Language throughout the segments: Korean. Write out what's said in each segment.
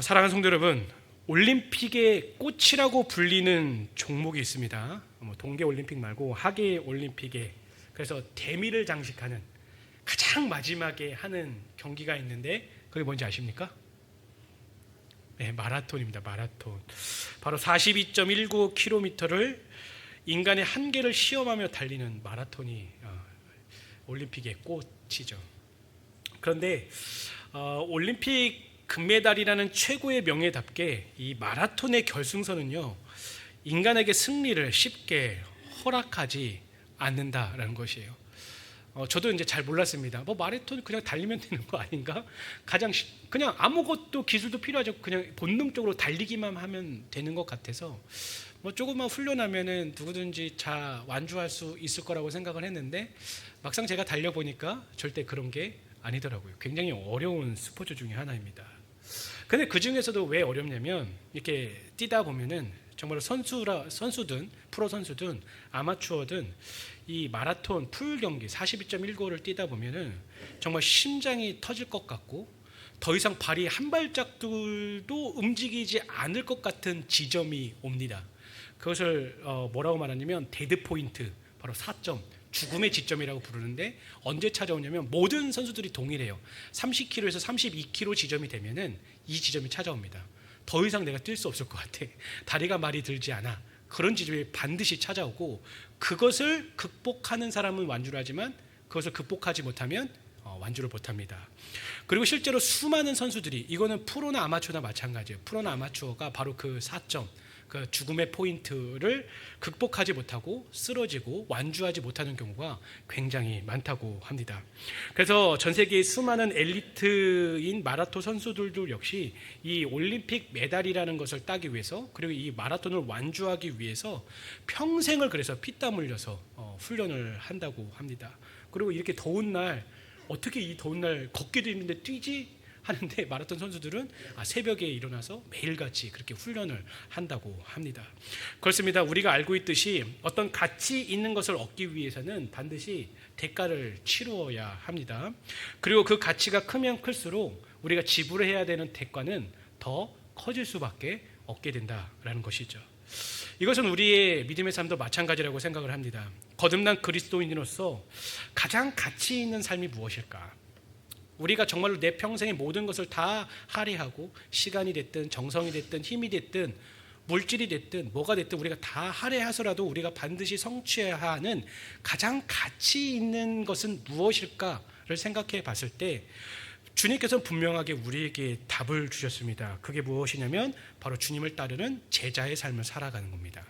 사랑하는 성도 여러분, 올림픽의 꽃이라고 불리는 종목이 있습니다. 동계 올림픽 말고 하계 올림픽에 그래서 대미를 장식하는 가장 마지막에 하는 경기가 있는데 그게 뭔지 아십니까? 네, 마라톤입니다. 마라톤. 바로 42.195km를 인간의 한계를 시험하며 달리는 마라톤이 올림픽의 꽃이죠. 그런데 올림픽 금메달이라는 최고의 명예답게 이 마라톤의 결승선은요, 인간에게 승리를 쉽게 허락하지 않는다라는 것이에요. 저도 이제 잘 몰랐습니다. 마라톤 그냥 달리면 되는 거 아닌가? 그냥 아무것도 기술도 필요하지 않고 그냥 본능적으로 달리기만 하면 되는 것 같아서 조금만 훈련하면은 누구든지 완주할 수 있을 거라고 생각을 했는데 막상 제가 달려보니까 절대 그런 게 아니더라고요. 굉장히 어려운 스포츠 중에 하나입니다. 근데 그 중에서도 왜 어렵냐면 이렇게 뛰다 보면은 정말 선수든 프로 선수든 아마추어든 이 마라톤 풀 경기 42.195를 뛰다 보면은 정말 심장이 터질 것 같고 더 이상 발이 한 발짝도 움직이지 않을 것 같은 지점이 옵니다. 그것을 뭐라고 말하냐면 데드 포인트, 바로 4점, 죽음의 지점이라고 부르는데 언제 찾아오냐면 모든 선수들이 동일해요. 30km에서 32km 지점이 되면은 이 지점이 찾아옵니다. 더 이상 내가 뛸 수 없을 것 같아. 다리가 말이 들지 않아. 그런 지점이 반드시 찾아오고 그것을 극복하는 사람은 완주를 하지만 그것을 극복하지 못하면 완주를 못합니다. 그리고 실제로 수많은 선수들이 이거는 프로나 아마추어나 마찬가지예요. 프로나 아마추어가 바로 그 4점, 그 죽음의 포인트를 극복하지 못하고 쓰러지고 완주하지 못하는 경우가 굉장히 많다고 합니다. 그래서 전 세계의 수많은 엘리트인 마라톤 선수들도 역시 이 올림픽 메달이라는 것을 따기 위해서 그리고 이 마라톤을 완주하기 위해서 평생을 그래서 피땀 흘려서 훈련을 한다고 합니다. 그리고 이렇게 더운 날 어떻게 이 더운 날 걷기도 힘든데 뛰지? 하는데 마라톤 선수들은 새벽에 일어나서 매일같이 그렇게 훈련을 한다고 합니다. 그렇습니다. 우리가 알고 있듯이 어떤 가치 있는 것을 얻기 위해서는 반드시 대가를 치루어야 합니다. 그리고 그 가치가 크면 클수록 우리가 지불해야 되는 대가는 더 커질 수밖에 없게 된다라는 것이죠. 이것은 우리의 믿음의 삶도 마찬가지라고 생각을 합니다. 거듭난 그리스도인으로서 가장 가치 있는 삶이 무엇일까? 우리가 정말로 내 평생의 모든 것을 다 할애하고 시간이 됐든 정성이 됐든 힘이 됐든 물질이 됐든 뭐가 됐든 우리가 다 할애해서라도 우리가 반드시 성취해야 하는 가장 가치 있는 것은 무엇일까를 생각해 봤을 때 주님께서는 분명하게 우리에게 답을 주셨습니다. 그게 무엇이냐면 바로 주님을 따르는 제자의 삶을 살아가는 겁니다.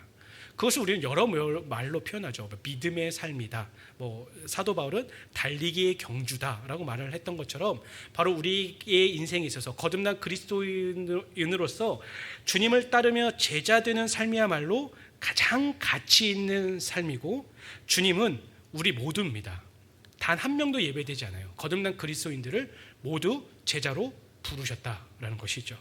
그것을 우리는 여러 말로 표현하죠. 믿음의 삶이다. 사도 바울은 달리기의 경주다라고 말을 했던 것처럼 바로 우리의 인생에 있어서 거듭난 그리스도인으로서 주님을 따르며 제자 되는 삶이야말로 가장 가치 있는 삶이고 주님은 우리 모두입니다. 단 한 명도 예배되지 않아요. 거듭난 그리스도인들을 모두 제자로 부르셨다라는 것이죠.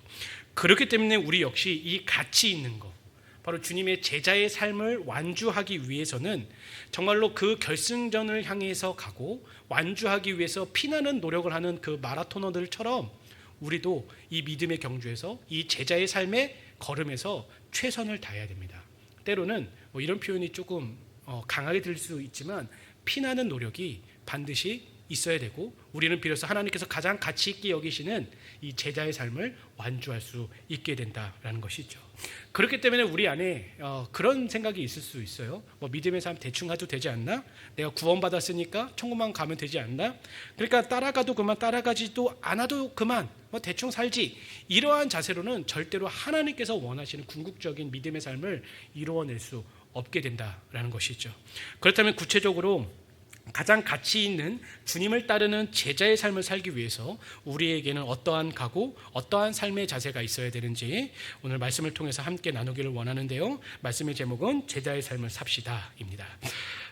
그렇기 때문에 우리 역시 이 가치 있는 것 바로 주님의 제자의 삶을 완주하기 위해서는 정말로 그 결승전을 향해서 가고 완주하기 위해서 피나는 노력을 하는 그 마라토너들처럼 우리도 이 믿음의 경주에서 이 제자의 삶의 걸음에서 최선을 다해야 됩니다. 때로는 이런 표현이 조금 강하게 들릴 수 있지만 피나는 노력이 반드시 있어야 되고 우리는 비로소 하나님께서 가장 가치 있게 여기시는 이 제자의 삶을 완주할 수 있게 된다라는 것이죠. 그렇기 때문에 우리 안에 그런 생각이 있을 수 있어요. 믿음의 삶 대충 해도 되지 않나? 내가 구원받았으니까 천국만 가면 되지 않나? 그러니까 따라가도 그만, 따라가지도 않아도 그만, 대충 살지. 이러한 자세로는 절대로 하나님께서 원하시는 궁극적인 믿음의 삶을 이루어낼 수 없게 된다라는 것이죠. 그렇다면 구체적으로 가장 가치 있는 주님을 따르는 제자의 삶을 살기 위해서 우리에게는 어떠한 각오, 어떠한 삶의 자세가 있어야 되는지 오늘 말씀을 통해서 함께 나누기를 원하는데요. 말씀의 제목은 제자의 삶을 삽시다입니다.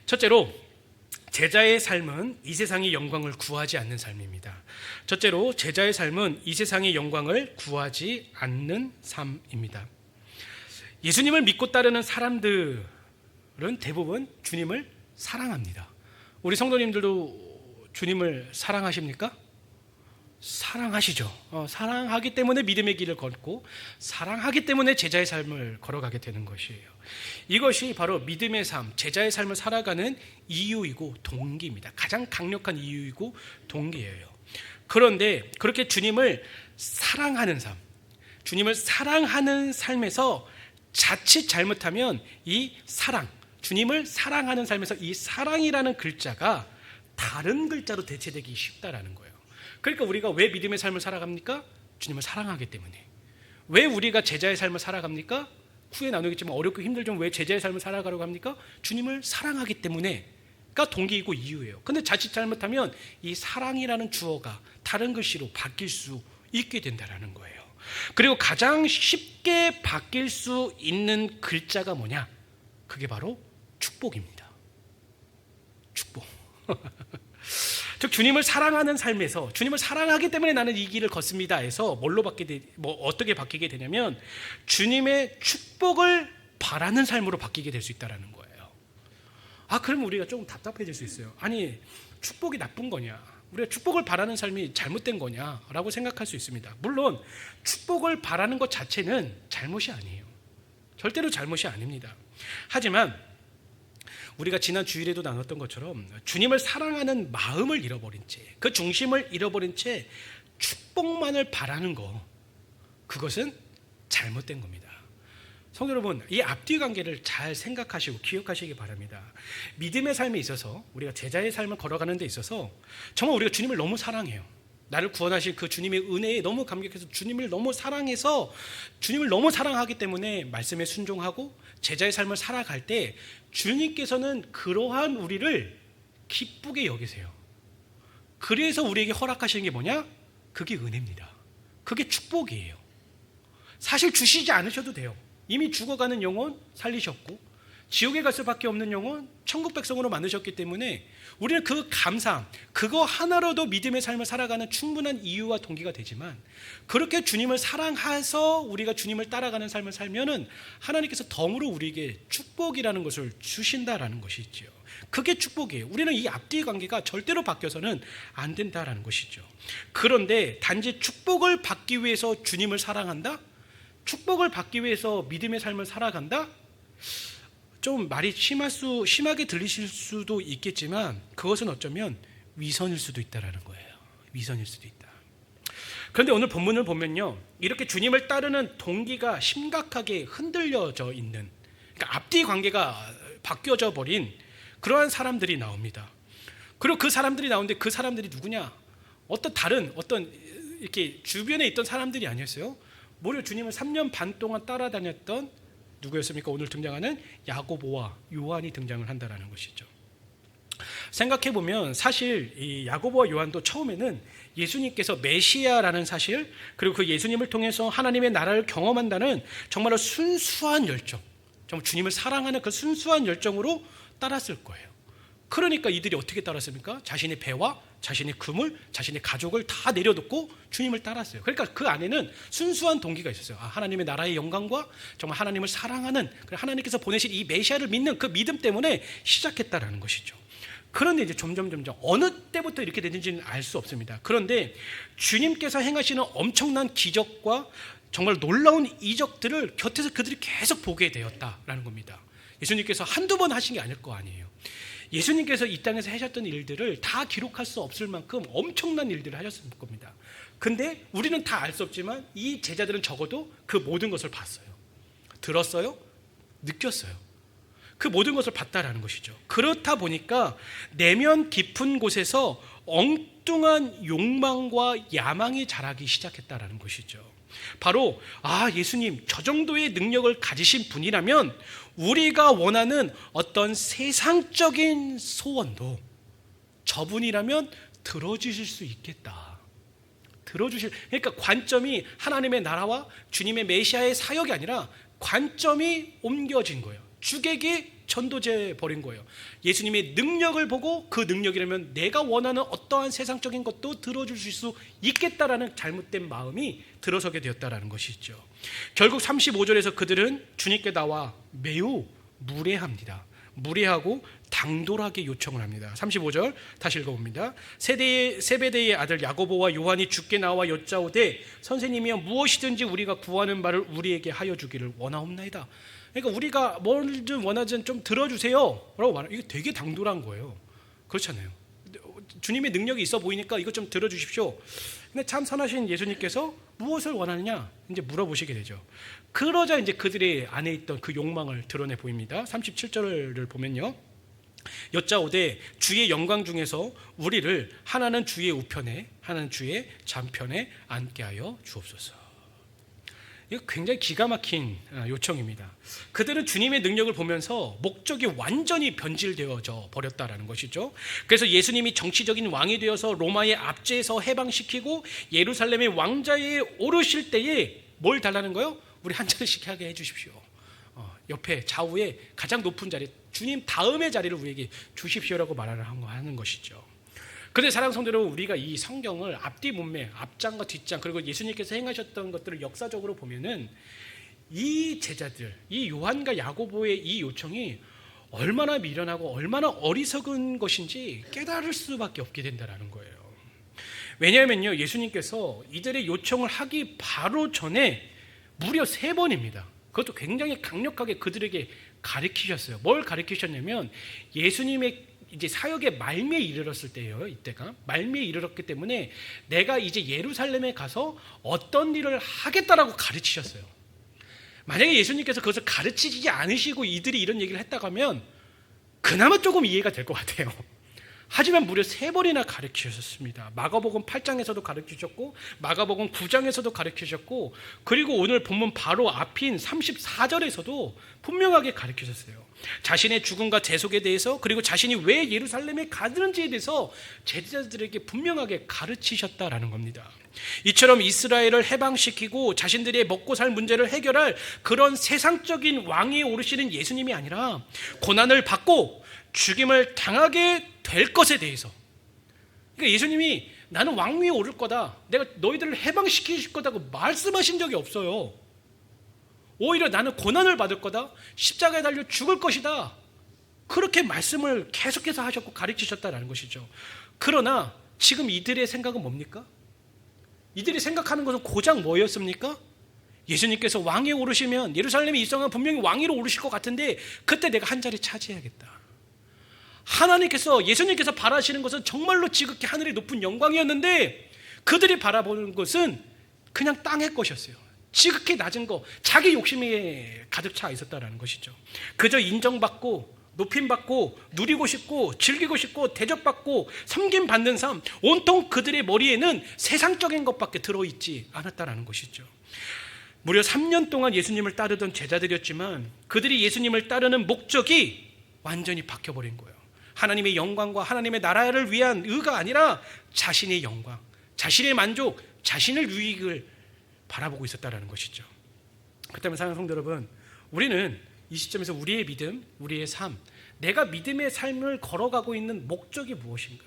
첫째로 제자의 삶은 이 세상의 영광을 구하지 않는 삶입니다. 첫째로 제자의 삶은 이 세상의 영광을 구하지 않는 삶입니다. 예수님을 믿고 따르는 사람들은 대부분 주님을 사랑합니다. 우리 성도님들도 주님을 사랑하십니까? 사랑하시죠. 사랑하기 때문에 믿음의 길을 걷고 사랑하기 때문에 제자의 삶을 걸어가게 되는 것이에요. 이것이 바로 믿음의 삶, 제자의 삶을 살아가는 이유이고 동기입니다. 가장 강력한 이유이고 동기예요. 그런데 그렇게 주님을 사랑하는 삶, 주님을 사랑하는 삶에서 자칫 잘못하면 이 사랑, 주님을 사랑하는 삶에서 이 사랑이라는 글자가 다른 글자로 대체되기 쉽다라는 거예요. 그러니까 우리가 왜 믿음의 삶을 살아갑니까? 주님을 사랑하기 때문에. 왜 우리가 제자의 삶을 살아갑니까? 후에 나누겠지만 어렵고 힘들지만 왜 제자의 삶을 살아가려고 합니까? 주님을 사랑하기 때문에가 동기이고 이유예요. 근데 자칫 잘못하면 이 사랑이라는 주어가 다른 글씨로 바뀔 수 있게 된다는 거예요. 그리고 가장 쉽게 바뀔 수 있는 글자가 뭐냐? 그게 바로 축복입니다. 축복. 즉 주님을 사랑하는 삶에서 주님을 사랑하기 때문에 나는 이 길을 걷습니다 해서 어떻게 바뀌게 되냐면 주님의 축복을 바라는 삶으로 바뀌게 될 수 있다는 거예요. 그러면 우리가 조금 답답해질 수 있어요. 아니 축복이 나쁜 거냐, 우리가 축복을 바라는 삶이 잘못된 거냐라고 생각할 수 있습니다. 물론 축복을 바라는 것 자체는 잘못이 아니에요. 절대로 잘못이 아닙니다. 하지만 우리가 지난 주일에도 나눴던 것처럼 주님을 사랑하는 마음을 잃어버린 채, 그 중심을 잃어버린 채 축복만을 바라는 거, 그것은 잘못된 겁니다. 성도 여러분, 이 앞뒤 관계를 잘 생각하시고 기억하시기 바랍니다. 믿음의 삶에 있어서, 우리가 제자의 삶을 걸어가는 데 있어서 정말 우리가 주님을 너무 사랑해요. 나를 구원하실 그 주님의 은혜에 너무 감격해서 주님을 너무 사랑해서 주님을 너무 사랑하기 때문에 말씀에 순종하고 제자의 삶을 살아갈 때 주님께서는 그러한 우리를 기쁘게 여기세요. 그래서 우리에게 허락하시는 게 뭐냐? 그게 은혜입니다. 그게 축복이에요. 사실 주시지 않으셔도 돼요. 이미 죽어가는 영혼 살리셨고 지옥에 갈 수밖에 없는 영혼 천국 백성으로 만드셨기 때문에 우리는 그 감사함, 그거 하나로도 믿음의 삶을 살아가는 충분한 이유와 동기가 되지만, 그렇게 주님을 사랑해서 우리가 주님을 따라가는 삶을 살면은 하나님께서 덤으로 우리에게 축복이라는 것을 주신다라는 것이 있죠. 그게 축복이에요. 우리는 이 앞뒤의 관계가 절대로 바뀌어서는 안 된다라는 것이죠. 그런데 단지 축복을 받기 위해서 주님을 사랑한다? 축복을 받기 위해서 믿음의 삶을 살아간다? 좀 말이 심하게 들리실 수도 있겠지만 그것은 어쩌면 위선일 수도 있다라는 거예요. 위선일 수도 있다. 그런데 오늘 본문을 보면요, 이렇게 주님을 따르는 동기가 심각하게 흔들려져 있는, 그러니까 앞뒤 관계가 바뀌어져 버린 그러한 사람들이 나옵니다. 그리고 그 사람들이 나오는데 그 사람들이 누구냐? 어떤 이렇게 주변에 있던 사람들이 아니었어요. 무려 주님을 3년 반 동안 따라다녔던 누구였습니까? 오늘 등장하는 야고보와 요한이 등장을 한다라는 것이죠. 생각해보면 사실 이 야고보와 요한도 처음에는 예수님께서 메시아라는 사실, 그리고 그 예수님을 통해서 하나님의 나라를 경험한다는 정말로 순수한 열정, 정말 주님을 사랑하는 그 순수한 열정으로 따랐을 거예요. 그러니까 이들이 어떻게 따랐습니까? 자신의 배와 자신의 그물, 자신의 가족을 다 내려놓고 주님을 따랐어요. 그러니까 그 안에는 순수한 동기가 있었어요. 하나님의 나라의 영광과 정말 하나님을 사랑하는, 하나님께서 보내신 이 메시아를 믿는 그 믿음 때문에 시작했다라는 것이죠. 그런데 이제 점점 어느 때부터 이렇게 되는지는 알 수 없습니다. 그런데 주님께서 행하시는 엄청난 기적과 정말 놀라운 이적들을 곁에서 그들이 계속 보게 되었다라는 겁니다. 예수님께서 한두 번 하신 게 아닐 거 아니에요. 예수님께서 이 땅에서 하셨던 일들을 다 기록할 수 없을 만큼 엄청난 일들을 하셨을 겁니다. 근데 우리는 다 알 수 없지만 이 제자들은 적어도 그 모든 것을 봤어요. 들었어요. 느꼈어요. 그 모든 것을 봤다라는 것이죠. 그렇다 보니까 내면 깊은 곳에서 엉뚱한 욕망과 야망이 자라기 시작했다라는 것이죠. 바로 예수님 저 정도의 능력을 가지신 분이라면 우리가 원하는 어떤 세상적인 소원도 저분이라면 들어주실 수 있겠다. 그러니까 관점이 하나님의 나라와 주님의 메시아의 사역이 아니라 관점이 옮겨진 거예요. 주객이 전도제 버린 거예요. 예수님의 능력을 보고 그 능력이라면 내가 원하는 어떠한 세상적인 것도 들어줄 수 있겠다라는 잘못된 마음이 들어서게 되었다라는 것이죠. 결국 35절에서 그들은 주님께 나와 매우 무례합니다. 무례하고 당돌하게 요청을 합니다. 35절 다시 읽어봅니다. 세베대의 아들 야고보와 요한이 주께 나와 여짜오되 선생님이여 무엇이든지 우리가 구하는 바를 우리에게 하여 주기를 원하옵나이다. 그러니까 우리가 뭐든 원하든 좀 들어주세요 라고 말해요. 이게 되게 당돌한 거예요. 그렇잖아요. 주님의 능력이 있어 보이니까 이것 좀 들어주십시오. 근데 참 선하신 예수님께서 무엇을 원하느냐 이제 물어보시게 되죠. 그러자 이제 그들의 안에 있던 그 욕망을 드러내 보입니다. 37절을 보면요, 여짜오되 주의 영광 중에서 우리를 하나는 주의 우편에 하나는 주의 좌편에 앉게 하여 주옵소서. 이거 굉장히 기가 막힌 요청입니다. 그들은 주님의 능력을 보면서 목적이 완전히 변질되어져 버렸다라는 것이죠. 그래서 예수님이 정치적인 왕이 되어서 로마의 압제에서 해방시키고 예루살렘의 왕자에 오르실 때에 뭘 달라는 거요? 우리 한 자리씩 하게 해주십시오. 옆에 좌우에 가장 높은 자리, 주님 다음의 자리를 우리에게 주십시오라고 하는 것이죠. 그런데 사랑하는 성도 여러분, 우리가 이 성경을 앞뒤 문맥, 앞장과 뒷장, 그리고 예수님께서 행하셨던 것들을 역사적으로 보면은 이 제자들, 이 요한과 야고보의 이 요청이 얼마나 미련하고 얼마나 어리석은 것인지 깨달을 수밖에 없게 된다는 거예요. 왜냐하면요, 예수님께서 이들의 요청을 하기 바로 전에 무려 3번입니다. 그것도 굉장히 강력하게 그들에게 가르치셨어요. 뭘 가르치셨냐면 예수님의 이제 사역의 말미에 이르렀을 때예요. 이때가 말미에 이르렀기 때문에 내가 이제 예루살렘에 가서 어떤 일을 하겠다라고 가르치셨어요. 만약에 예수님께서 그것을 가르치지 않으시고 이들이 이런 얘기를 했다고 하면 그나마 조금 이해가 될 것 같아요. 하지만 무려 3번이나 가르치셨습니다. 마가복음 8장에서도 가르치셨고 마가복음 9장에서도 가르치셨고 그리고 오늘 본문 바로 앞인 34절에서도 분명하게 가르치셨어요. 자신의 죽음과 재속에 대해서 그리고 자신이 왜 예루살렘에 가는지에 대해서 제자들에게 분명하게 가르치셨다라는 겁니다. 이처럼 이스라엘을 해방시키고 자신들의 먹고 살 문제를 해결할 그런 세상적인 왕위에 오르시는 예수님이 아니라 고난을 받고 죽임을 당하게 될 것에 대해서, 그러니까 예수님이 나는 왕위에 오를 거다, 내가 너희들을 해방시킬 거다고 말씀하신 적이 없어요. 오히려 나는 고난을 받을 거다, 십자가에 달려 죽을 것이다, 그렇게 말씀을 계속해서 하셨고 가르치셨다는 것이죠. 그러나 지금 이들의 생각은 뭡니까? 이들이 생각하는 것은 고작 뭐였습니까? 예수님께서 왕위에 오르시면 예루살렘의 이성은 분명히 왕위로 오르실 것 같은데 그때 내가 한 자리 차지해야겠다. 하나님께서, 예수님께서 바라시는 것은 정말로 지극히 하늘의 높은 영광이었는데 그들이 바라보는 것은 그냥 땅의 것이었어요. 지극히 낮은 거, 자기 욕심에 가득 차 있었다는 것이죠. 그저 인정받고 높임받고 누리고 싶고 즐기고 싶고 대접받고 섬김받는 삶, 온통 그들의 머리에는 세상적인 것밖에 들어있지 않았다는 것이죠. 무려 3년 동안 예수님을 따르던 제자들이었지만 그들이 예수님을 따르는 목적이 완전히 바뀌어버린 거예요. 하나님의 영광과 하나님의 나라를 위한 의가 아니라 자신의 영광, 자신의 만족, 자신의 유익을 바라보고 있었다는 것이죠. 그렇기 때문에 사랑하는 성도 여러분, 우리는 이 시점에서 우리의 믿음, 우리의 삶, 내가 믿음의 삶을 걸어가고 있는 목적이 무엇인가?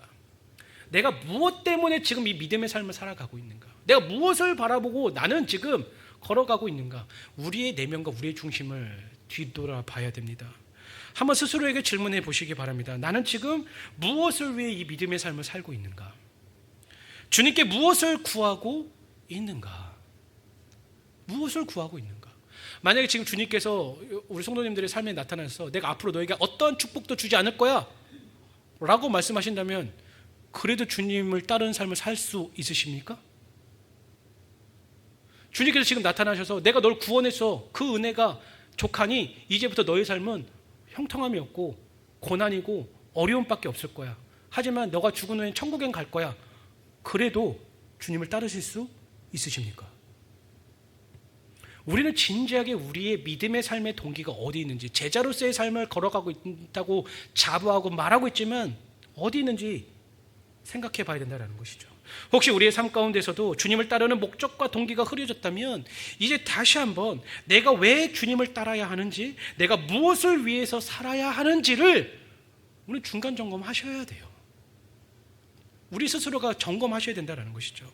내가 무엇 때문에 지금 이 믿음의 삶을 살아가고 있는가? 내가 무엇을 바라보고 나는 지금 걸어가고 있는가? 우리의 내면과 우리의 중심을 뒤돌아봐야 됩니다. 한번 스스로에게 질문해 보시기 바랍니다. 나는 지금 무엇을 위해 이 믿음의 삶을 살고 있는가? 주님께 무엇을 구하고 있는가? 무엇을 구하고 있는가? 만약에 지금 주님께서 우리 성도님들의 삶에 나타나서 내가 앞으로 너에게 어떠한 축복도 주지 않을 거야 라고 말씀하신다면 그래도 주님을 따르는 삶을 살 수 있으십니까? 주님께서 지금 나타나셔서 내가 널 구원해서 그 은혜가 족하니 이제부터 너의 삶은 형통함이 없고 고난이고 어려움밖에 없을 거야. 하지만 너가 죽은 후엔 천국엔 갈 거야. 그래도 주님을 따르실 수 있으십니까? 우리는 진지하게 우리의 믿음의 삶의 동기가 어디 있는지, 제자로서의 삶을 걸어가고 있다고 자부하고 말하고 있지만 어디 있는지 생각해 봐야 된다는 것이죠. 혹시 우리의 삶 가운데서도 주님을 따르는 목적과 동기가 흐려졌다면 이제 다시 한번 내가 왜 주님을 따라야 하는지, 내가 무엇을 위해서 살아야 하는지를 우리 중간 점검하셔야 돼요. 우리 스스로가 점검하셔야 된다는 것이죠.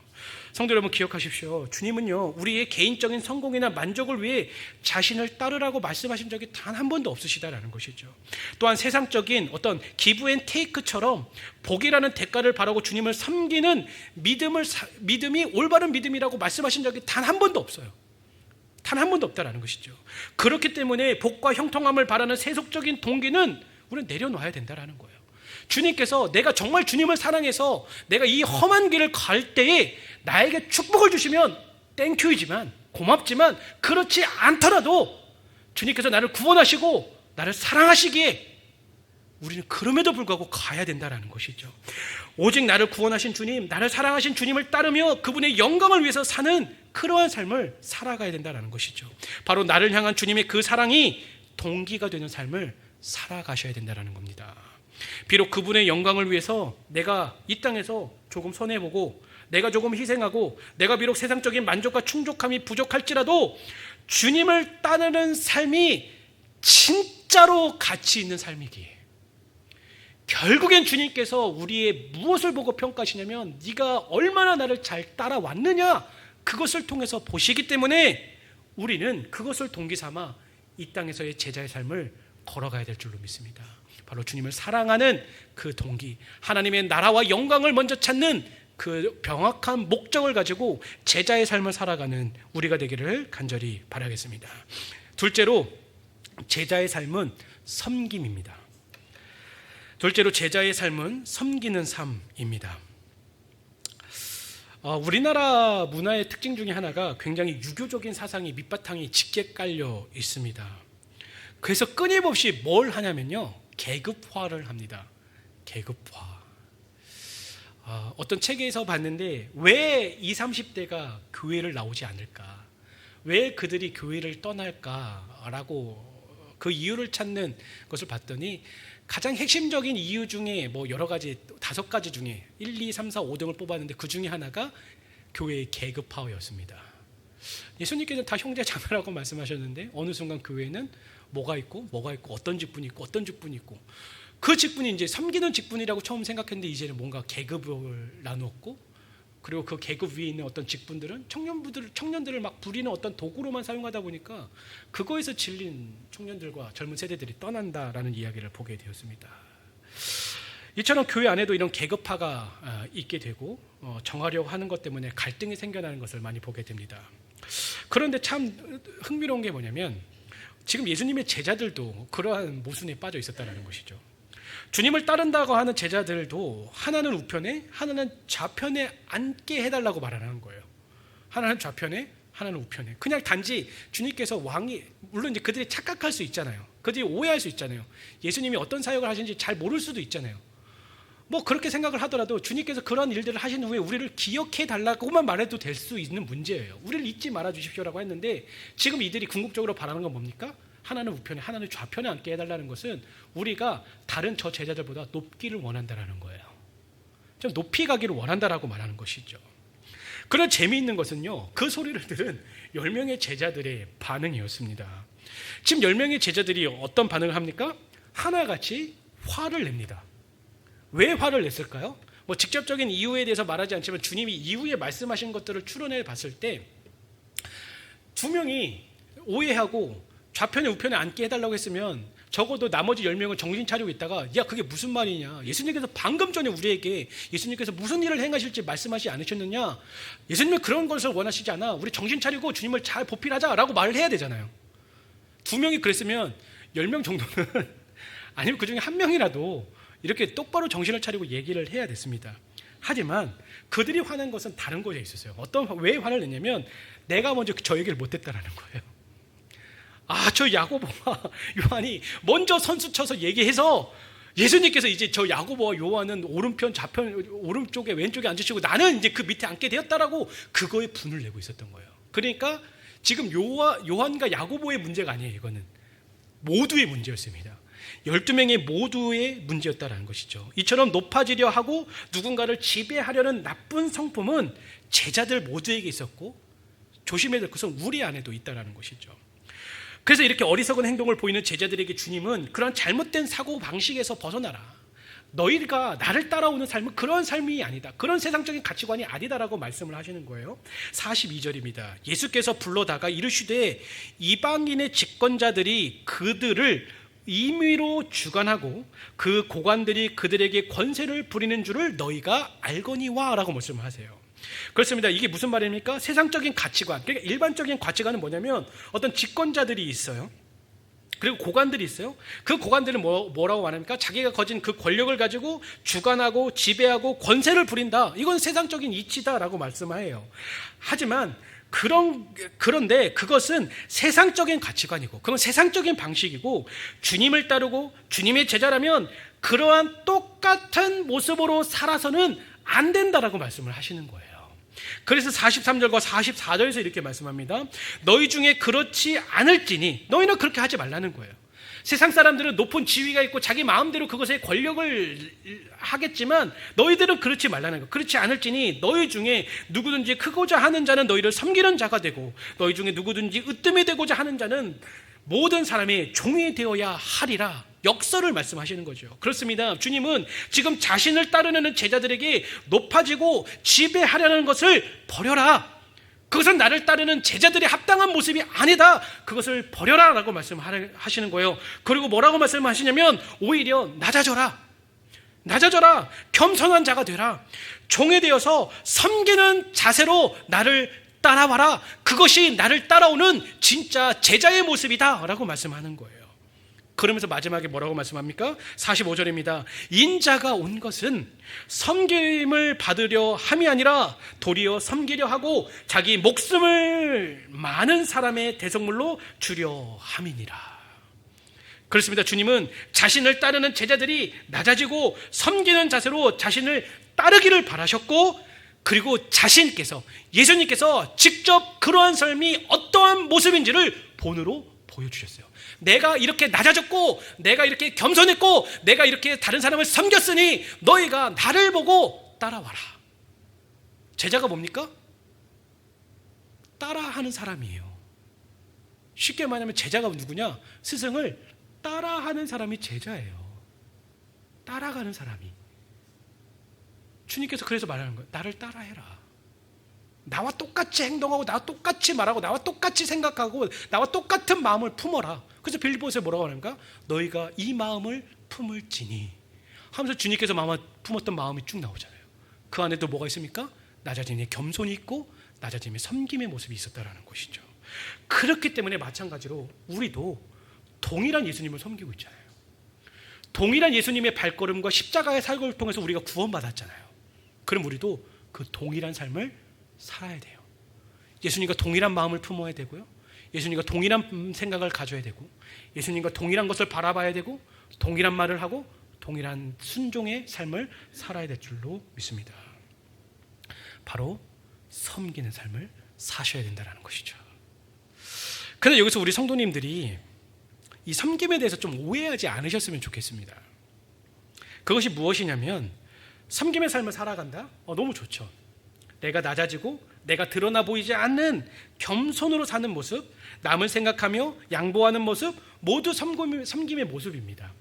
성도 여러분, 기억하십시오. 주님은요, 우리의 개인적인 성공이나 만족을 위해 자신을 따르라고 말씀하신 적이 단 한 번도 없으시다라는 것이죠. 또한 세상적인 어떤 기브 앤 테이크처럼 복이라는 대가를 바라고 주님을 섬기는 믿음이 올바른 믿음이라고 말씀하신 적이 단 한 번도 없어요. 단 한 번도 없다라는 것이죠. 그렇기 때문에 복과 형통함을 바라는 세속적인 동기는 우리는 내려놓아야 된다라는 거예요. 주님께서 내가 정말 주님을 사랑해서 내가 이 험한 길을 갈 때에 나에게 축복을 주시면 땡큐이지만, 고맙지만, 그렇지 않더라도 주님께서 나를 구원하시고 나를 사랑하시기에 우리는 그럼에도 불구하고 가야 된다는 것이죠. 오직 나를 구원하신 주님, 나를 사랑하신 주님을 따르며 그분의 영광을 위해서 사는 그러한 삶을 살아가야 된다는 것이죠. 바로 나를 향한 주님의 그 사랑이 동기가 되는 삶을 살아가셔야 된다는 겁니다. 비록 그분의 영광을 위해서 내가 이 땅에서 조금 손해보고, 내가 조금 희생하고, 내가 비록 세상적인 만족과 충족함이 부족할지라도 주님을 따르는 삶이 진짜로 가치 있는 삶이기에, 결국엔 주님께서 우리의 무엇을 보고 평가하시냐면 네가 얼마나 나를 잘 따라왔느냐, 그것을 통해서 보시기 때문에 우리는 그것을 동기 삼아 이 땅에서의 제자의 삶을 걸어가야 될 줄로 믿습니다. 바로 주님을 사랑하는 그 동기, 하나님의 나라와 영광을 먼저 찾는 그 명확한 목적을 가지고 제자의 삶을 살아가는 우리가 되기를 간절히 바라겠습니다. 둘째로, 제자의 삶은 섬김입니다. 둘째로, 제자의 삶은 섬기는 삶입니다. 우리나라 문화의 특징 중에 하나가 굉장히 유교적인 사상이 밑바탕이 짙게 깔려 있습니다. 그래서 끊임없이 뭘 하냐면요, 계급화를 합니다. 계급화. 어떤 책에서 봤는데 왜 20, 30대가 교회를 나오지 않을까, 왜 그들이 교회를 떠날까라고 그 이유를 찾는 것을 봤더니 가장 핵심적인 이유 중에 뭐 여러 가지, 5가지 중에 1, 2, 3, 4, 5등을 뽑았는데 그 중에 하나가 교회의 계급화였습니다. 예수님께서는 다 형제 자매라고 말씀하셨는데 어느 순간 교회는 뭐가 있고 어떤 직분이 있고 어떤 직분이 있고, 그 직분이 이제 섬기는 직분이라고 처음 생각했는데 이제는 뭔가 계급을 나누었고, 그리고 그 계급 위에 있는 어떤 직분들은 청년들을 막 부리는 어떤 도구로만 사용하다 보니까 그거에서 질린 청년들과 젊은 세대들이 떠난다라는 이야기를 보게 되었습니다. 이처럼 교회 안에도 이런 계급화가 있게 되고 정하려고 하는 것 때문에 갈등이 생겨나는 것을 많이 보게 됩니다. 그런데 참 흥미로운 게 뭐냐면 지금 예수님의 제자들도 그러한 모순에 빠져 있었다는 것이죠. 주님을 따른다고 하는 제자들도 하나는 우편에 하나는 좌편에 앉게 해달라고 말하는 거예요. 하나는 좌편에 하나는 우편에. 그냥 단지 주님께서 왕이, 물론 이제 그들이 착각할 수 있잖아요. 그들이 오해할 수 있잖아요. 예수님이 어떤 사역을 하시는지 잘 모를 수도 있잖아요. 뭐 그렇게 생각을 하더라도 주님께서 그런 일들을 하신 후에 우리를 기억해 달라고만 말해도 될 수 있는 문제예요. 우리를 잊지 말아 주십시오라고 했는데 지금 이들이 궁극적으로 바라는 건 뭡니까? 하나는 우편에 하나는 좌편에 앉게 해달라는 것은 우리가 다른 저 제자들보다 높기를 원한다라는 거예요. 좀 높이 가기를 원한다라고 말하는 것이죠. 그런 재미있는 것은요, 그 소리를 들은 10명의 제자들의 반응이었습니다. 지금 10명의 제자들이 어떤 반응을 합니까? 하나같이 화를 냅니다. 왜 화를 냈을까요? 뭐 직접적인 이유에 대해서 말하지 않지만 주님이 이후에 말씀하신 것들을 추론해 봤을 때 2명이 오해하고 좌편에 우편에 앉게 해달라고 했으면 적어도 나머지 10명은 정신 차리고 있다가 야 그게 무슨 말이냐, 예수님께서 방금 전에 우리에게 예수님께서 무슨 일을 행하실지 말씀하시지 않으셨느냐, 예수님은 그런 것을 원하시지 않아, 우리 정신 차리고 주님을 잘 보필하자라고 말을 해야 되잖아요. 2명이 그랬으면 10명 정도는 아니면 그 중에 1명이라도 이렇게 똑바로 정신을 차리고 얘기를 해야 됐습니다. 하지만 그들이 화낸 것은 다른 것에 있었어요. 왜 화를 냈냐면 내가 먼저 저 얘기를 못했다라는 거예요. 저 야고보와 요한이 먼저 선수 쳐서 얘기해서 예수님께서 이제 저 야고보와 요한은 오른편 좌편 오른쪽에 왼쪽에 앉으시고 나는 이제 그 밑에 앉게 되었다라고 그거에 분을 내고 있었던 거예요. 그러니까 지금 요한과 야고보의 문제가 아니에요. 이거는 모두의 문제였습니다. 12명의 모두의 문제였다라는 것이죠. 이처럼 높아지려 하고 누군가를 지배하려는 나쁜 성품은 제자들 모두에게 있었고 조심해야 될 것은 우리 안에도 있다라는 것이죠. 그래서 이렇게 어리석은 행동을 보이는 제자들에게 주님은 그런 잘못된 사고 방식에서 벗어나라, 너희가 나를 따라오는 삶은 그런 삶이 아니다. 그런 세상적인 가치관이 아니다라고 말씀을 하시는 거예요. 42절입니다. 예수께서 불러다가 이르시되 이방인의 집권자들이 그들을 임의로 주관하고 그 고관들이 그들에게 권세를 부리는 줄을 너희가 알거니와 라고 말씀을 하세요. 그렇습니다. 이게 무슨 말입니까? 세상적인 가치관, 그러니까 일반적인 가치관은 뭐냐면 어떤 집권자들이 있어요. 그리고 고관들이 있어요. 그 고관들은 뭐라고 말합니까? 자기가 가진 그 권력을 가지고 주관하고 지배하고 권세를 부린다. 이건 세상적인 이치다라고 말씀해요. 하지만 그런데 그것은 세상적인 가치관이고 그건 세상적인 방식이고 주님을 따르고 주님의 제자라면 그러한 똑같은 모습으로 살아서는 안 된다라고 말씀을 하시는 거예요. 그래서 43절과 44절에서 이렇게 말씀합니다. 너희 중에 그렇지 않을지니, 너희는 그렇게 하지 말라는 거예요. 세상 사람들은 높은 지위가 있고 자기 마음대로 그것에 권력을 하겠지만 너희들은 그렇지 말라는 거예요. 그렇지 않을지니 너희 중에 누구든지 크고자 하는 자는 너희를 섬기는 자가 되고 너희 중에 누구든지 으뜸이 되고자 하는 자는 모든 사람의 종이 되어야 하리라. 역설을 말씀하시는 거죠. 그렇습니다. 주님은 지금 자신을 따르는 제자들에게 높아지고 지배하려는 것을 버려라. 그것은 나를 따르는 제자들이 합당한 모습이 아니다. 그것을 버려라 라고 말씀하시는 거예요. 그리고 뭐라고 말씀하시냐면 오히려 낮아져라. 겸손한 자가 되라. 종이 되어서 섬기는 자세로 나를 따라와라. 그것이 나를 따라오는 진짜 제자의 모습이다 라고 말씀하는 거예요. 그러면서 마지막에 뭐라고 말씀합니까? 45절입니다. 인자가 온 것은 섬김을 받으려 함이 아니라 도리어 섬기려 하고 자기 목숨을 많은 사람의 대속물로 주려 함이니라. 그렇습니다. 주님은 자신을 따르는 제자들이 낮아지고 섬기는 자세로 자신을 따르기를 바라셨고, 그리고 예수님께서 직접 그러한 삶이 어떠한 모습인지를 본으로 보여주셨어요. 내가 이렇게 낮아졌고 내가 이렇게 겸손했고 내가 이렇게 다른 사람을 섬겼으니 너희가 나를 보고 따라와라. 제자가 뭡니까? 따라하는 사람이에요. 쉽게 말하면 제자가 누구냐? 스승을 따라하는 사람이 제자예요. 따라가는 사람이. 주님께서 그래서 말하는 거예요. 나를 따라해라. 나와 똑같이 행동하고 나와 똑같이 말하고 나와 똑같이 생각하고 나와 똑같은 마음을 품어라. 그래서 빌립보서에 뭐라고 하는가? 너희가 이 마음을 품을지니 하면서 주님께서 품었던 마음이 쭉 나오잖아요. 그 안에도 뭐가 있습니까? 낮아짐의 겸손이 있고 낮아짐의 섬김의 모습이 있었다라는 것이죠. 그렇기 때문에 마찬가지로 우리도 동일한 예수님을 섬기고 있잖아요. 동일한 예수님의 발걸음과 십자가의 삶을 통해서 우리가 구원받았잖아요. 그럼 우리도 그 동일한 삶을 살아야 돼요. 예수님과 동일한 마음을 품어야 되고요. 예수님과 동일한 생각을 가져야 되고 예수님과 동일한 것을 바라봐야 되고 동일한 말을 하고 동일한 순종의 삶을 살아야 될 줄로 믿습니다. 바로 섬기는 삶을 사셔야 된다는 것이죠. 그런데 여기서 우리 성도님들이 이 섬김에 대해서 좀 오해하지 않으셨으면 좋겠습니다. 그것이 무엇이냐면 섬김의 삶을 살아간다? 너무 좋죠. 내가 낮아지고 내가 드러나 보이지 않는 겸손으로 사는 모습, 남을 생각하며 양보하는 모습, 모두 섬김의 모습입니다.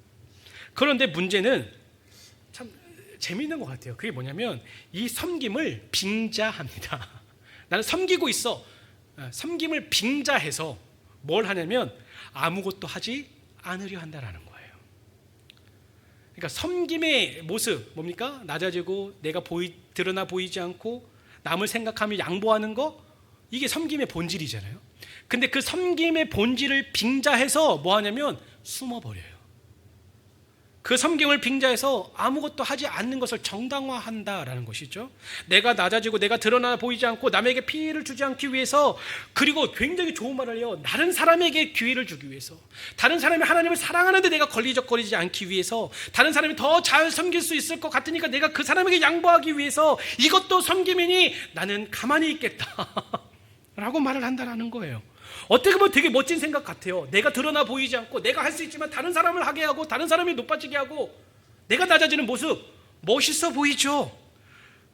그런데 문제는 참 재미있는 것 같아요. 그게 뭐냐면 이 섬김을 빙자합니다. 나는 섬기고 있어. 섬김을 빙자해서 뭘 하냐면 아무것도 하지 않으려 한다라는 거예요. 그러니까 섬김의 모습 뭡니까? 낮아지고 내가 드러나 보이지 않고 남을 생각하며 양보하는 거, 이게 섬김의 본질이잖아요. 근데 그 섬김의 본질을 빙자해서 뭐 하냐면 숨어버려요. 그 섬김을 빙자해서 아무것도 하지 않는 것을 정당화한다라는 것이죠. 내가 낮아지고 내가 드러나 보이지 않고 남에게 피해를 주지 않기 위해서, 그리고 굉장히 좋은 말을 해요. 다른 사람에게 기회를 주기 위해서, 다른 사람이 하나님을 사랑하는데 내가 걸리적거리지 않기 위해서, 다른 사람이 더 잘 섬길 수 있을 것 같으니까 내가 그 사람에게 양보하기 위해서, 이것도 섬김이니 나는 가만히 있겠다 라고 말을 한다는 거예요. 어떻게 보면 되게 멋진 생각 같아요. 내가 드러나 보이지 않고 내가 할 수 있지만 다른 사람을 하게 하고 다른 사람이 높아지게 하고 내가 낮아지는 모습, 멋있어 보이죠.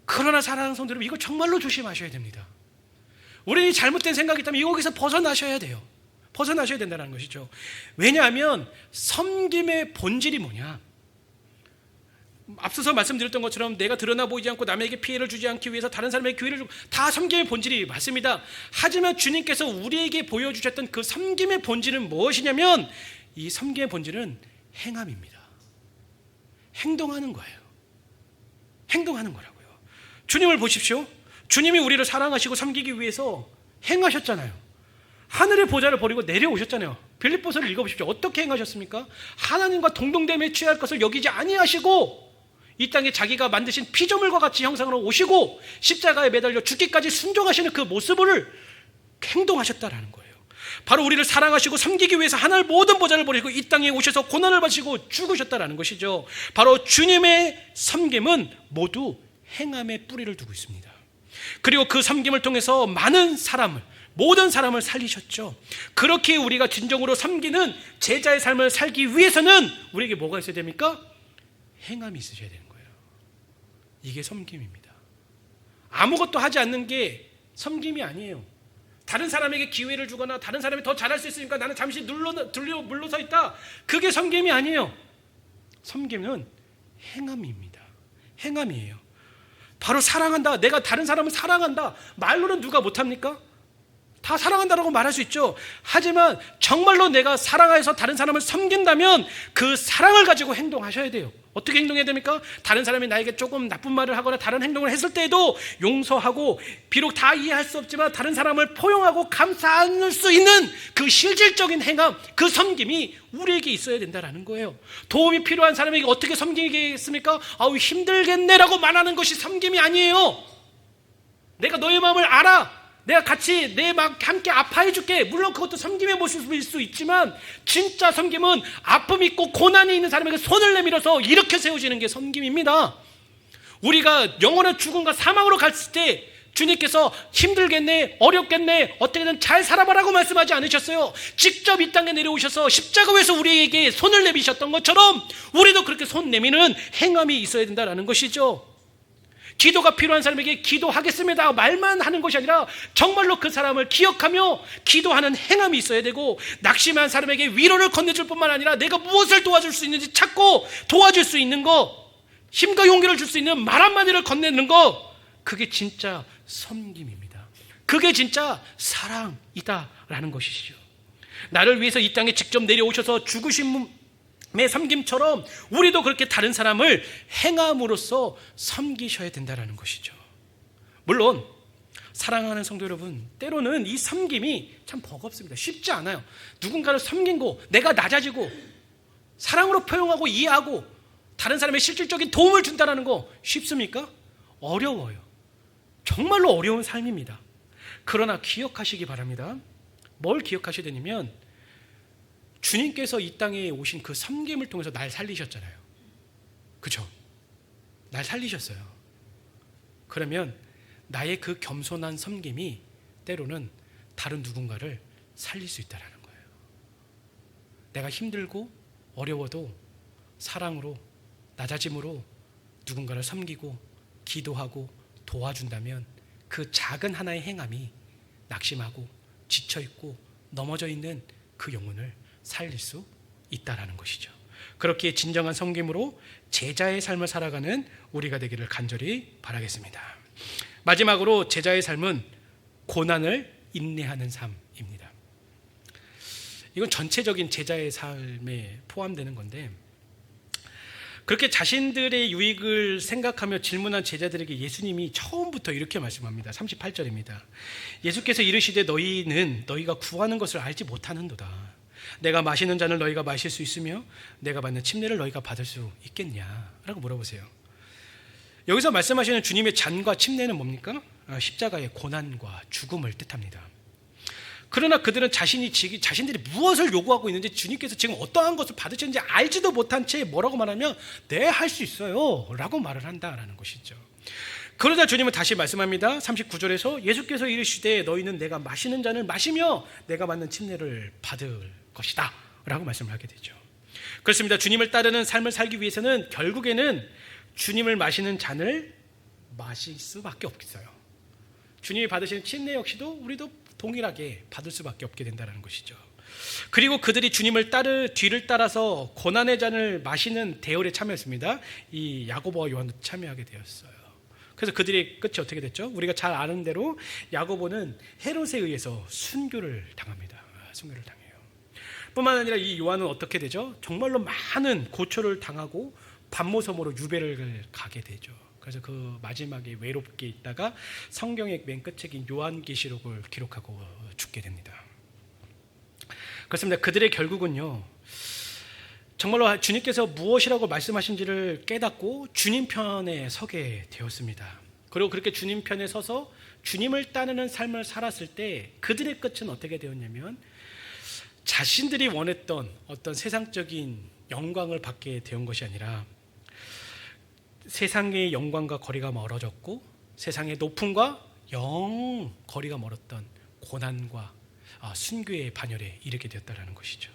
그러나 사랑하는 성도들, 이거 정말로 조심하셔야 됩니다. 우리는 잘못된 생각이 있다면 여기서 벗어나셔야 돼요. 벗어나셔야 된다는 것이죠. 왜냐하면 섬김의 본질이 뭐냐? 앞서서 말씀드렸던 것처럼 내가 드러나 보이지 않고 남에게 피해를 주지 않기 위해서 다른 사람에게 기회를 주고 다 섬김의 본질이 맞습니다. 하지만 주님께서 우리에게 보여주셨던 그 섬김의 본질은 무엇이냐면 이 섬김의 본질은 행함입니다. 행동하는 거예요. 행동하는 거라고요. 주님을 보십시오. 주님이 우리를 사랑하시고 섬기기 위해서 행하셨잖아요. 하늘의 보좌를 버리고 내려오셨잖아요. 빌립보서를 읽어보십시오. 어떻게 행하셨습니까? 하나님과 동등됨에 취할 것을 여기지 아니하시고 이 땅에 자기가 만드신 피조물과 같이 형상으로 오시고 십자가에 매달려 죽기까지 순종하시는 그 모습을 행동하셨다라는 거예요. 바로 우리를 사랑하시고 섬기기 위해서 하늘 모든 보좌를 버리고 이 땅에 오셔서 고난을 받으시고 죽으셨다라는 것이죠. 바로 주님의 섬김은 모두 행함의 뿌리를 두고 있습니다. 그리고 그 섬김을 통해서 많은 사람을, 모든 사람을 살리셨죠. 그렇게 우리가 진정으로 섬기는 제자의 삶을 살기 위해서는 우리에게 뭐가 있어야 됩니까? 행함이 있으셔야 되는 거예요. 이게 섬김입니다. 아무것도 하지 않는 게 섬김이 아니에요. 다른 사람에게 기회를 주거나 다른 사람이 더 잘할 수 있으니까 나는 잠시 물러서 있다. 그게 섬김이 아니에요. 섬김은 행함입니다. 행함이에요. 바로 사랑한다. 내가 다른 사람을 사랑한다. 말로는 누가 못합니까? 다 사랑한다라고 말할 수 있죠. 하지만 정말로 내가 사랑해서 다른 사람을 섬긴다면 그 사랑을 가지고 행동하셔야 돼요. 어떻게 행동해야 됩니까? 다른 사람이 나에게 조금 나쁜 말을 하거나 다른 행동을 했을 때에도 용서하고 비록 다 이해할 수 없지만 다른 사람을 포용하고 감싸 수 있는 그 실질적인 행함, 그 섬김이 우리에게 있어야 된다는 거예요. 도움이 필요한 사람에게 어떻게 섬기겠습니까? 아우 힘들겠네라고 말하는 것이 섬김이 아니에요. 내가 너의 마음을 알아. 내가 같이 내 막 함께 아파해 줄게. 물론 그것도 섬김의 모습일 수 있지만 진짜 섬김은 아픔이 있고 고난이 있는 사람에게 손을 내밀어서 일으켜 세워지는 게 섬김입니다. 우리가 영원한 죽음과 사망으로 갔을 때 주님께서 힘들겠네, 어렵겠네, 어떻게든 잘 살아봐라고 말씀하지 않으셨어요. 직접 이 땅에 내려오셔서 십자가에서 우리에게 손을 내미셨던 것처럼 우리도 그렇게 손 내미는 행함이 있어야 된다는 것이죠. 기도가 필요한 사람에게 기도하겠습니다 말만 하는 것이 아니라 정말로 그 사람을 기억하며 기도하는 행함이 있어야 되고, 낙심한 사람에게 위로를 건네줄 뿐만 아니라 내가 무엇을 도와줄 수 있는지 찾고 도와줄 수 있는 것, 힘과 용기를 줄 수 있는 말 한마디를 건네는 것, 그게 진짜 섬김입니다. 그게 진짜 사랑이다라는 것이죠. 나를 위해서 이 땅에 직접 내려오셔서 죽으신 의 섬김처럼 우리도 그렇게 다른 사람을 행함으로써 섬기셔야 된다는 것이죠. 물론 사랑하는 성도 여러분, 때로는 이 섬김이 참 버겁습니다. 쉽지 않아요. 누군가를 섬기고 내가 낮아지고 사랑으로 표현하고 이해하고 다른 사람의 실질적인 도움을 준다는 거 쉽습니까? 어려워요. 정말로 어려운 삶입니다. 그러나 기억하시기 바랍니다. 뭘 기억하셔야 되냐면 주님께서 이 땅에 오신 그 섬김을 통해서 날 살리셨잖아요. 그렇죠? 날 살리셨어요. 그러면 나의 그 겸손한 섬김이 때로는 다른 누군가를 살릴 수 있다는 거예요. 내가 힘들고 어려워도 사랑으로, 낮아짐으로 누군가를 섬기고 기도하고 도와준다면 그 작은 하나의 행함이 낙심하고 지쳐있고 넘어져 있는 그 영혼을 살릴 수 있다라는 것이죠. 그렇게 진정한 섬김으로 제자의 삶을 살아가는 우리가 되기를 간절히 바라겠습니다. 마지막으로 제자의 삶은 고난을 인내하는 삶입니다. 이건 전체적인 제자의 삶에 포함되는 건데, 그렇게 자신들의 유익을 생각하며 질문한 제자들에게 예수님이 처음부터 이렇게 말씀합니다. 38절입니다. 예수께서 이르시되 너희는 너희가 구하는 것을 알지 못하는도다. 내가 마시는 잔을 너희가 마실 수 있으며 내가 받는 침례를 너희가 받을 수 있겠냐? 라고 물어보세요. 여기서 말씀하시는 주님의 잔과 침례는 뭡니까? 십자가의 고난과 죽음을 뜻합니다. 그러나 그들은 자신들이 무엇을 요구하고 있는지, 주님께서 지금 어떠한 것을 받으셨는지 알지도 못한 채 뭐라고 말하면 네, 할 수 있어요 라고 말을 한다라는 것이죠. 그러자 주님은 다시 말씀합니다. 39절에서 예수께서 이르시되 너희는 내가 마시는 잔을 마시며 내가 받는 침례를 받을 것이다 라고 말씀을 하게 되죠. 그렇습니다. 주님을 따르는 삶을 살기 위해서는 결국에는 주님을 마시는 잔을 마실 수밖에 없겠어요. 주님이 받으시는 침례 역시도 우리도 동일하게 받을 수밖에 없게 된다는 것이죠. 그리고 그들이 주님을 뒤를 따라서 고난의 잔을 마시는 대열에 참여했습니다. 이 야고보와 요한도 참여하게 되었어요. 그래서 그들의 끝이 어떻게 됐죠? 우리가 잘 아는 대로 야고보는 헤롯에 의해서 순교를 당합니다. 순교를 당해요. 뿐만 아니라 이 요한은 어떻게 되죠? 정말로 많은 고초를 당하고 반모섬으로 유배를 가게 되죠. 그래서 그 마지막에 외롭게 있다가 성경의 맨 끝인 요한계시록을 기록하고 죽게 됩니다. 그렇습니다. 그들의 결국은요, 정말로 주님께서 무엇이라고 말씀하신지를 깨닫고 주님 편에 서게 되었습니다. 그리고 그렇게 주님 편에 서서 주님을 따르는 삶을 살았을 때 그들의 끝은 어떻게 되었냐면 자신들이 원했던 어떤 세상적인 영광을 받게 된 것이 아니라 세상의 영광과 거리가 멀어졌고 세상의 높음과 영 거리가 멀었던 고난과 순교의 반열에 이르게 되었다는 것이죠.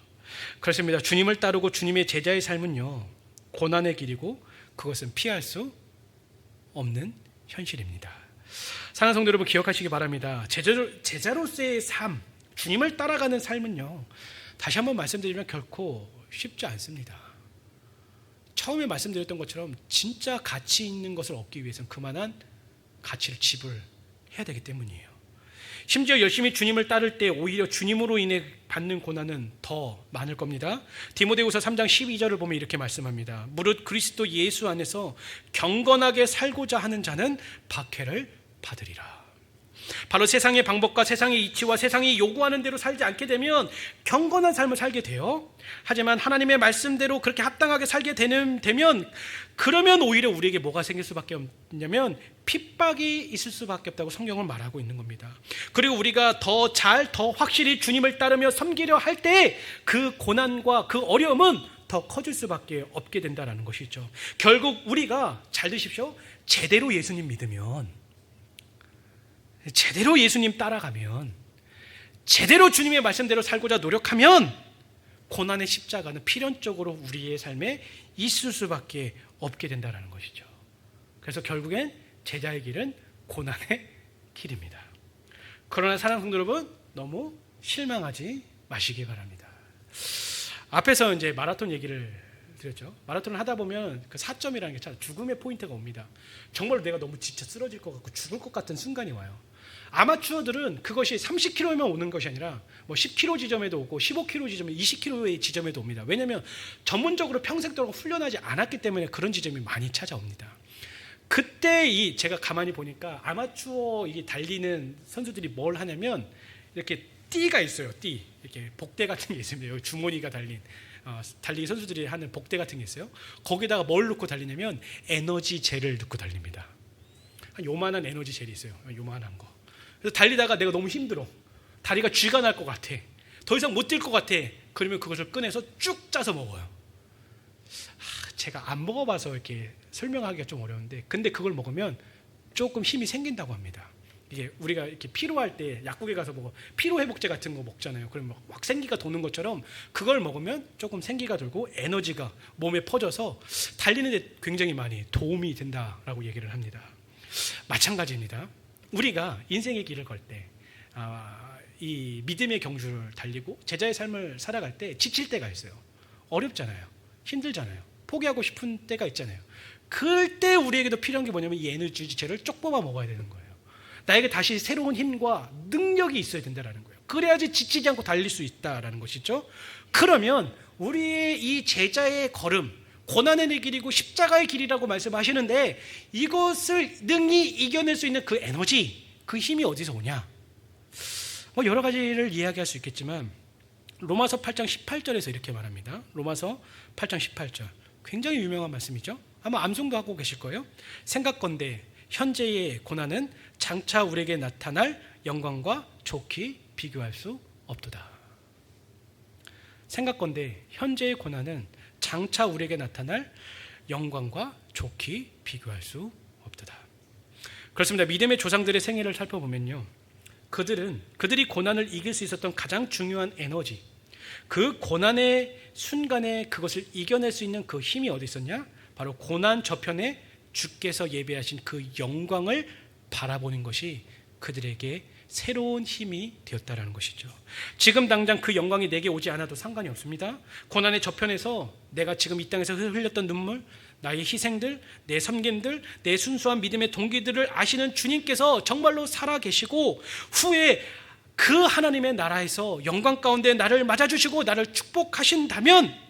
그렇습니다. 주님을 따르고 주님의 제자의 삶은요, 고난의 길이고 그것은 피할 수 없는 현실입니다. 사랑하는 성도 여러분, 기억하시기 바랍니다. 제자로서의 삶, 주님을 따라가는 삶은요, 다시 한번 말씀드리면 결코 쉽지 않습니다. 처음에 말씀드렸던 것처럼 진짜 가치 있는 것을 얻기 위해서는 그만한 가치를 지불해야 되기 때문이에요. 심지어 열심히 주님을 따를 때 오히려 주님으로 인해 받는 고난은 더 많을 겁니다. 디모데후서 3장 12절을 보면 이렇게 말씀합니다. 무릇 그리스도 예수 안에서 경건하게 살고자 하는 자는 박해를 받으리라. 바로 세상의 방법과 세상의 이치와 세상이 요구하는 대로 살지 않게 되면 경건한 삶을 살게 돼요. 하지만 하나님의 말씀대로 그렇게 합당하게 살게 되면 그러면 오히려 우리에게 뭐가 생길 수밖에 없냐면 핍박이 있을 수밖에 없다고 성경은 말하고 있는 겁니다. 그리고 우리가 더 확실히 주님을 따르며 섬기려 할 때 그 고난과 그 어려움은 더 커질 수밖에 없게 된다는 것이죠. 결국 우리가 잘 드십시오. 제대로 예수님 믿으면, 제대로 예수님 따라가면, 제대로 주님의 말씀대로 살고자 노력하면 고난의 십자가는 필연적으로 우리의 삶에 있을 수밖에 없게 된다는 것이죠. 그래서 결국엔 제자의 길은 고난의 길입니다. 그러나 사랑하는 성도 여러분, 너무 실망하지 마시기 바랍니다. 앞에서 이제 마라톤 얘기를 드렸죠. 마라톤을 하다 보면 그 4점이라는 게 참 죽음의 포인트가 옵니다. 정말로 내가 너무 지쳐 쓰러질 것 같고 죽을 것 같은 순간이 와요. 아마추어들은 그것이 30km면 오는 것이 아니라 뭐 10km 지점에도 오고 15km 지점에 20km의 지점에도 옵니다. 왜냐하면 전문적으로 평생 동안 훈련하지 않았기 때문에 그런 지점이 많이 찾아옵니다. 그때 제가 가만히 보니까 아마추어 이게 달리는 선수들이 뭘 하냐면 이렇게 띠가 있어요. 띠 이렇게 복대 같은 게 있습니다. 여기 주머니가 달린 달리기 선수들이 하는 복대 같은 게 있어요. 거기다가 뭘 넣고 달리냐면 에너지 젤을 넣고 달립니다. 한 요만한 에너지 젤이 있어요. 요만한 거. 그래서 달리다가 내가 너무 힘들어. 다리가 쥐가 날 것 같아. 더 이상 못 뛸 것 같아. 그러면 그것을 꺼내서 쭉 짜서 먹어요. 제가 안 먹어봐서 이렇게 설명하기가 좀 어려운데, 근데 그걸 먹으면 조금 힘이 생긴다고 합니다. 이게 우리가 이렇게 피로할 때 약국에 가서 뭐 피로 회복제 같은 거 먹잖아요. 그러면 막 생기가 도는 것처럼 그걸 먹으면 조금 생기가 돌고 에너지가 몸에 퍼져서 달리는 데 굉장히 많이 도움이 된다라고 얘기를 합니다. 마찬가지입니다. 우리가 인생의 길을 걸 때 이 믿음의 경주를 달리고 제자의 삶을 살아갈 때 지칠 때가 있어요. 어렵잖아요. 힘들잖아요. 포기하고 싶은 때가 있잖아요. 그때 우리에게도 필요한 게 뭐냐면 이 에너지제를 쪽 뽑아 먹어야 되는 거예요. 나에게 다시 새로운 힘과 능력이 있어야 된다는 거예요. 그래야지 지치지 않고 달릴 수 있다는 것이죠. 그러면 우리의 이 제자의 걸음, 고난의 길이고 십자가의 길이라고 말씀하시는데 이것을 능히 이겨낼 수 있는 그 에너지, 그 힘이 어디서 오냐? 뭐 여러 가지를 이야기할 수 있겠지만 로마서 8장 18절에서 이렇게 말합니다. 로마서 8장 18절. 굉장히 유명한 말씀이죠. 아마 암송도 하고 계실 거예요. 생각건대 현재의 고난은 장차 우리에게 나타날 영광과 좋게 비교할 수 없도다. 생각건대 현재의 고난은 장차 우리에게 나타날 영광과 좋게 비교할 수 없도다. 그렇습니다. 믿음의 조상들의 생애를 살펴보면요, 그들이 고난을 이길 수 있었던 가장 중요한 에너지, 그 고난의 순간에 그것을 이겨낼 수 있는 그 힘이 어디 있었냐? 바로 고난 저편에 주께서 예배하신 그 영광을 바라보는 것이 그들에게 새로운 힘이 되었다라는 것이죠. 지금 당장 그 영광이 내게 오지 않아도 상관이 없습니다. 고난의 저편에서 내가 지금 이 땅에서 흘렸던 눈물, 나의 희생들, 내 섬김들, 내 순수한 믿음의 동기들을 아시는 주님께서 정말로 살아계시고 후에 그 하나님의 나라에서 영광 가운데 나를 맞아주시고 나를 축복하신다면,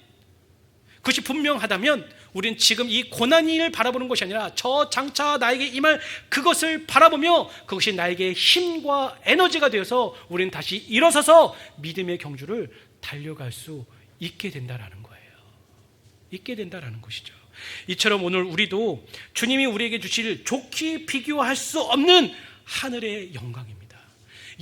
그것이 분명하다면 우린 지금 이 고난을 바라보는 것이 아니라 저 장차 나에게 임할 그것을 바라보며 그것이 나에게 힘과 에너지가 되어서 우리는 다시 일어서서 믿음의 경주를 달려갈 수 있게 된다라는 거예요. 있게 된다라는 것이죠. 이처럼 오늘 우리도 주님이 우리에게 주실 좋게 비교할 수 없는 하늘의 영광입니다.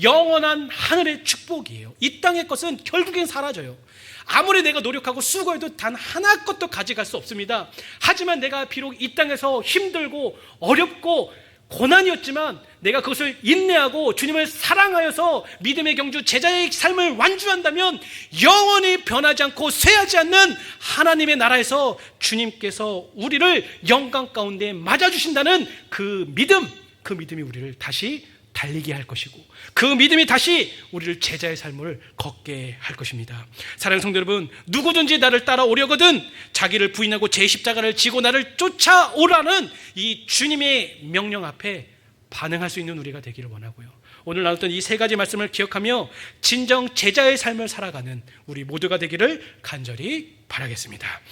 영원한 하늘의 축복이에요. 이 땅의 것은 결국엔 사라져요. 아무리 내가 노력하고 수고해도 단 하나 것도 가져갈 수 없습니다. 하지만 내가 비록 이 땅에서 힘들고 어렵고 고난이었지만 내가 그것을 인내하고 주님을 사랑하여서 믿음의 경주 제자의 삶을 완주한다면 영원히 변하지 않고 쇠하지 않는 하나님의 나라에서 주님께서 우리를 영광 가운데 맞아주신다는 그 믿음이 우리를 다시 달리게 할 것이고 그 믿음이 다시 우리를 제자의 삶을 걷게 할 것입니다. 사랑하는 성도 여러분, 누구든지 나를 따라오려거든 자기를 부인하고 제 십자가를 지고 나를 쫓아오라는 이 주님의 명령 앞에 반응할 수 있는 우리가 되기를 원하고요. 오늘 나눴던 이 세 가지 말씀을 기억하며 진정 제자의 삶을 살아가는 우리 모두가 되기를 간절히 바라겠습니다.